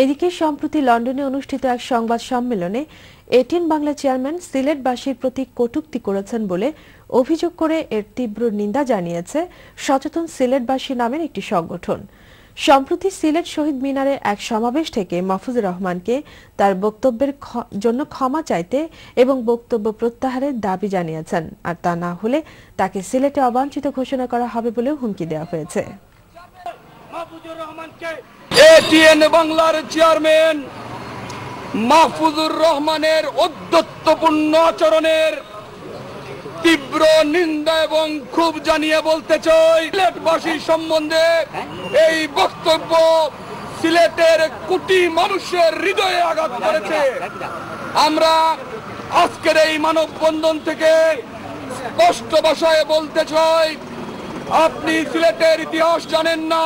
এদিকে সম্প্রতি লন্ডনে অনুষ্ঠিত এক সংবাদ সম্মেলনে এটিএন বাংলা চেয়ারম্যান সিলেটবাসীর প্রতি কটূক্তি করেছেন বলে অভিযোগ করে এর তীব্র নিন্দা জানিয়েছে সচেতন সিলেটবাসী নামের একটি সংগঠন। সম্প্রতি সিলেট শহীদ মিনারে এক সমাবেশ থেকে মাহফুজুর রহমানকে তার বক্তব্যের জন্য ক্ষমা চাইতে এবং বক্তব্য প্রত্যাহারের দাবি জানিয়েছেন, আর তা না হলে তাকে সিলেটে অবাঞ্ছিত ঘোষণা করা হবে বলেও হুমকি দেওয়া হয়েছে। এটিএন বাংলার চেয়ারম্যান মাহফুজুর রহমানের ঔদ্ধত্যপূর্ণ আচরণের তীব্র নিন্দা এবং ক্ষোভ জানিয়ে বলতে চাই, সিলেটবাসী সম্বন্ধে এই বক্তব্য সিলেটের কোটি মানুষের হৃদয়ে আঘাত করেছে। আমরা আজকের এই মানববন্ধন থেকে স্পষ্ট ভাষায় বলতে চাই, আপনি সিলেটের ইতিহাস জানেন না।